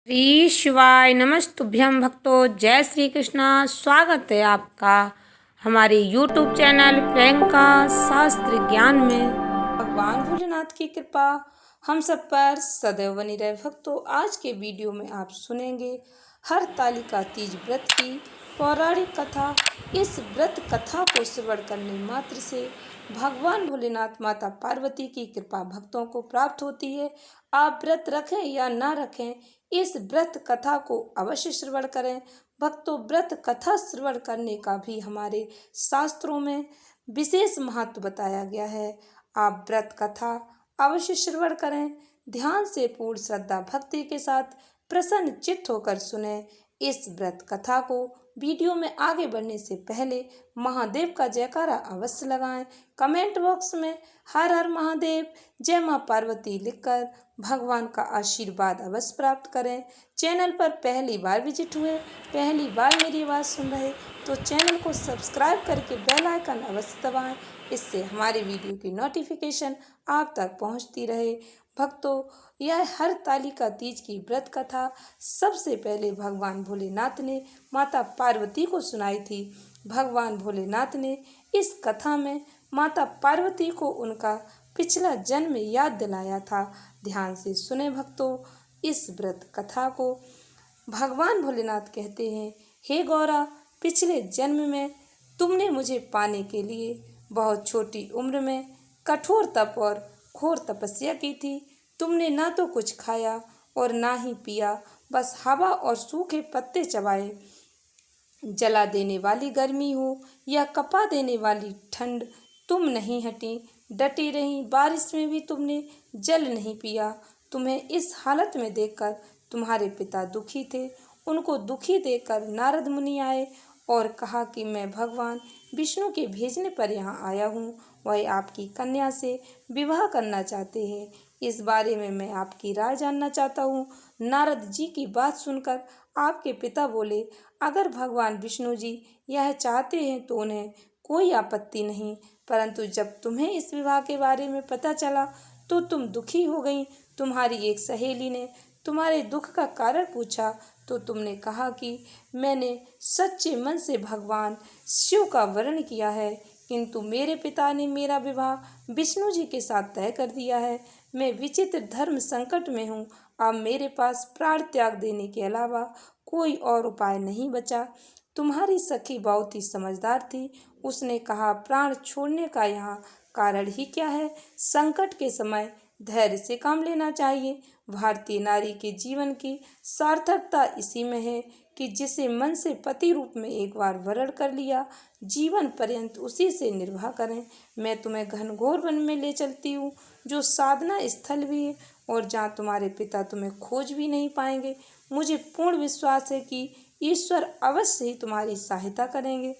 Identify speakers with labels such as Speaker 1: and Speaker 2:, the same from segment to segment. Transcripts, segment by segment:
Speaker 1: श्री शिवाय नमस्तुभ्यं भक्तों। जय श्री कृष्णा। स्वागत है आपका हमारे YouTube चैनल प्रियंका शास्त्र ज्ञान में। भगवान भोलेनाथ की कृपा हम सब पर सदैव बनी रहे। भक्तों, आज के वीडियो में आप सुनेंगे हरतालिका तीज व्रत की पौराणिक कथा। इस व्रत कथा को श्रवण करने मात्र से भगवान भोलेनाथ माता पार्वती की कृपा भक्तों को प्राप्त होती है। आप व्रत रखें या ना रखें, इस व्रत कथा को अवश्य श्रवण करें। भक्तों, व्रत कथा श्रवण करने का भी हमारे शास्त्रों में विशेष महत्व बताया गया है। आप व्रत कथा अवश्य श्रवण करें। ध्यान से पूर्ण श्रद्धा भक्ति के साथ प्रसन्न चित्त होकर सुने। इस व्रत कथा को वीडियो में आगे बढ़ने से पहले महादेव का जयकारा अवश्य लगाएं। कमेंट बॉक्स में हर हर महादेव, जय मां पार्वती लिखकर भगवान का आशीर्वाद अवश्य प्राप्त करें। चैनल पर पहली बार विजिट हुए, पहली बार मेरी आवाज़ सुन रहे तो चैनल को सब्सक्राइब करके बेल आइकन अवश्य दबाएं। इससे हमारे वीडियो की नोटिफिकेशन आप तक पहुंचती रहे। भक्तों, यह हरतालिका तीज की व्रत कथा सबसे पहले भगवान भोलेनाथ ने माता पार्वती को सुनाई थी। भगवान भोलेनाथ ने इस कथा में माता पार्वती को उनका पिछला जन्म याद दिलाया था। ध्यान से सुने भक्तों इस व्रत कथा को। भगवान भोलेनाथ कहते हैं, हे गौरा, पिछले जन्म में तुमने मुझे पाने के लिए बहुत छोटी उम्र में कठोर तप और घोर तपस्या की थी। तुमने ना तो कुछ खाया और ना ही पिया, बस हवा और सूखे पत्ते चबाए। जला देने वाली गर्मी हो या कपा देने वाली ठंड, तुम नहीं हटी, डटी रही। बारिश में भी तुमने जल नहीं पिया। तुम्हें इस हालत में देखकर तुम्हारे पिता दुखी थे। उनको दुखी देखकर नारद मुनि आए और कहा कि मैं भगवान विष्णु के भेजने पर यहाँ आया हूँ। वह आपकी कन्या से विवाह करना चाहते हैं। इस बारे में मैं आपकी राय जानना चाहता हूँ। नारद जी की बात सुनकर आपके पिता बोले, अगर भगवान विष्णु जी यह चाहते हैं तो उन्हें कोई आपत्ति नहीं, परंतु जब तुम्हें इस विवाह के बारे में पता चला तो तुम दुखी हो गई। तुम्हारी एक सहेली ने तुम्हारे दुख का कारण पूछा तो तुमने कहा कि मैंने सच्चे मन से भगवान शिव का वर्ण किया है, किंतु मेरे पिता ने मेरा विवाह विष्णु जी के साथ तय कर दिया है। मैं विचित्र धर्म संकट में हूँ। अब मेरे पास प्राण त्याग देने के अलावा कोई और उपाय नहीं बचा। तुम्हारी सखी बहुत ही समझदार थी। उसने कहा, प्राण छोड़ने का यहाँ कारण ही क्या है। संकट के समय धैर्य से काम लेना चाहिए। भारतीय नारी के जीवन की सार्थकता इसी में है कि जिसे मन से पति रूप में एक बार वरण कर लिया, जीवन पर्यंत उसी से निर्वाह करें। मैं तुम्हें घनघोर वन में ले चलती हूँ, जो साधना स्थल भी है और जहाँ तुम्हारे पिता तुम्हें खोज भी नहीं पाएंगे। मुझे पूर्ण विश्वास है कि ईश्वर अवश्य ही तुम्हारी सहायता करेंगे।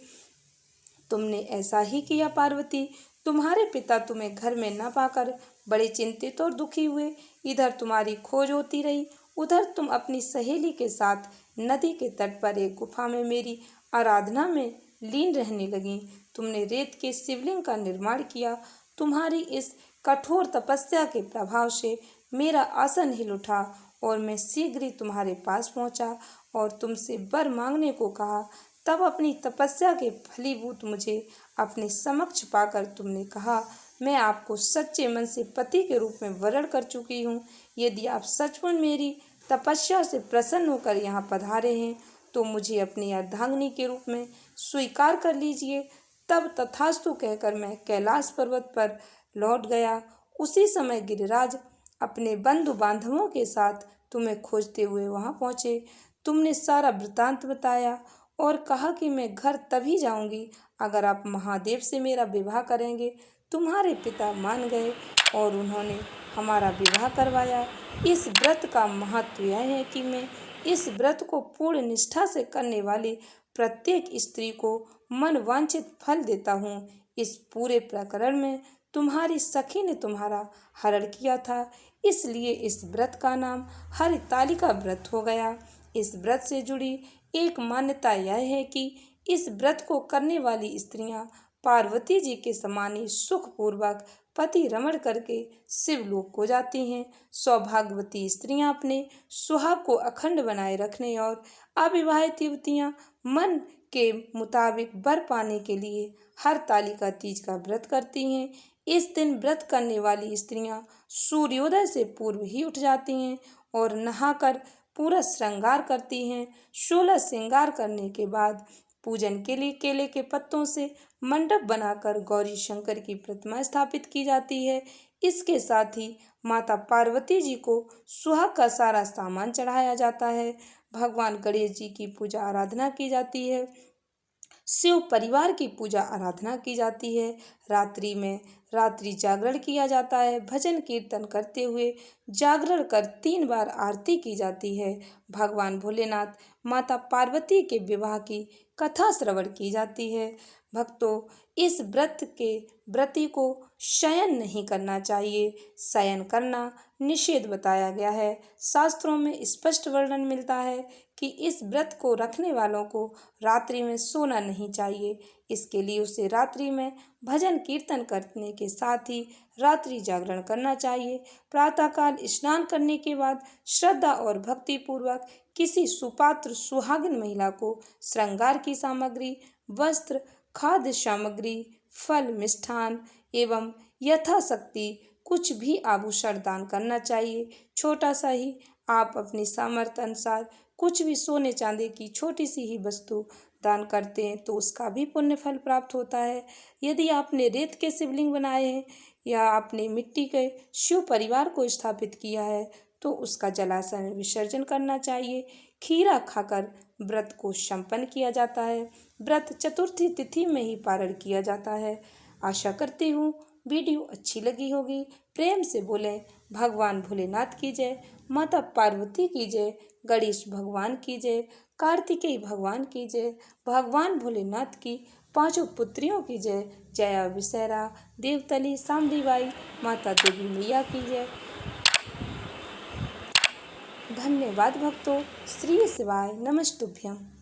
Speaker 1: तुमने ऐसा ही किया पार्वती। तुम्हारे पिता तुम्हें घर में न पाकर बड़े चिंतित और दुखी हुए। इधर तुम्हारी खोज होती रही, उधर तुम अपनी सहेली के साथ नदी के तट पर एक गुफा में मेरी आराधना में लीन रहने लगी। तुमने रेत के शिवलिंग का निर्माण किया। तुम्हारी इस कठोर तपस्या के प्रभाव से मेरा आसन हिल उठा और मैं शीघ्र ही तुम्हारे पास पहुंचा और तुमसे वर मांगने को कहा। तब अपनी तपस्या के फलीभूत मुझे अपने समक्ष पाकर तुमने कहा, मैं आपको सच्चे मन से पति के रूप में वरण कर चुकी हूँ। यदि आप सचमुच मेरी तपस्या से प्रसन्न होकर यहाँ पधारे हैं तो मुझे अपनी अर्धांगिनी के रूप में स्वीकार कर लीजिए। तब तथास्तु कहकर मैं कैलाश पर्वत पर लौट गया। उसी समय गिरिराज अपने बंधु बांधवों के साथ तुम्हें खोजते हुए वहाँ पहुँचे। तुमने सारा वृतांत बताया और कहा कि मैं घर तभी जाऊंगी अगर आप महादेव से मेरा विवाह करेंगे। तुम्हारे पिता मान गए और उन्होंने हमारा विवाह करवाया। इस व्रत का महत्व यह है कि मैं इस व्रत को पूर्ण निष्ठा से करने वाली प्रत्येक स्त्री को मन वांछित फल देता हूँ। इस पूरे प्रकरण में तुम्हारी सखी ने तुम्हारा हरण किया था, इसलिए इस व्रत का नाम हरतालिका व्रत हो गया। इस व्रत से जुड़ी एक मान्यता यह है कि इस व्रत को करने वाली स्त्रियां पार्वती जी के समान ही सुखपूर्वक पति रमण करके शिवलोक को जाती हैं। सौभाग्यवती स्त्रियां अपने सुहाग को अखंड बनाए रखने और अविवाहित युवतियां मन के मुताबिक वर पाने के लिए हरतालिका तीज का व्रत करती हैं। इस दिन व्रत करने वाली स्त्रियां सूर्योदय से पूर्व ही उठ जाती हैं और नहाकर पूरा श्रृंगार करती हैं। 16 श्रृंगार करने के बाद पूजन के लिए केले के पत्तों से मंडप बनाकर गौरी शंकर की प्रतिमा स्थापित की जाती है। इसके साथ ही माता पार्वती जी को सुहाग का सारा सामान चढ़ाया जाता है। भगवान गणेश जी की पूजा आराधना की जाती है। शिव परिवार की पूजा आराधना की जाती है। रात्रि में रात्रि जागरण किया जाता है। भजन कीर्तन करते हुए जागरण कर 3 बार आरती की जाती है। भगवान भोलेनाथ माता पार्वती के विवाह की कथा श्रवण की जाती है। भक्तों, इस व्रती को शयन नहीं करना चाहिए। शयन करना निषेध बताया गया है। शास्त्रों में स्पष्ट वर्णन मिलता है कि इस व्रत को रखने वालों को रात्रि में सोना नहीं चाहिए। इसके लिए उसे रात्रि में भजन कीर्तन करने के साथ ही रात्रि जागरण करना चाहिए। प्रातःकाल स्नान करने के बाद श्रद्धा और भक्ति पूर्वक किसी सुपात्र सुहागिन महिला को श्रृंगार की सामग्री, वस्त्र, खाद्य सामग्री, फल, मिष्ठान एवं यथाशक्ति कुछ भी आभूषण दान करना चाहिए। छोटा सा ही आप अपनी सामर्थ्य अनुसार कुछ भी सोने चांदी की छोटी सी ही वस्तु दान करते हैं तो उसका भी पुण्य फल प्राप्त होता है। यदि आपने रेत के शिवलिंग बनाए हैं या आपने मिट्टी के शिव परिवार को स्थापित किया है तो उसका जलाशय में विसर्जन करना चाहिए। खीरा खाकर व्रत को संपन्न किया जाता है। व्रत चतुर्थी तिथि में ही पारण किया जाता है। आशा करती हूँ वीडियो अच्छी लगी होगी। प्रेम से बोलें भगवान भोलेनाथ की जय, माता पार्वती की जय, गणेश भगवान की जय, कार्तिकेय भगवान की जय, भगवान भोलेनाथ की 5 पुत्रियों की जय, जया विषैरा, देवतली, सामदीबाई, माता देवी मैया की जय। धन्यवाद भक्तों। श्री शिवाय नमस्तुभ्यम।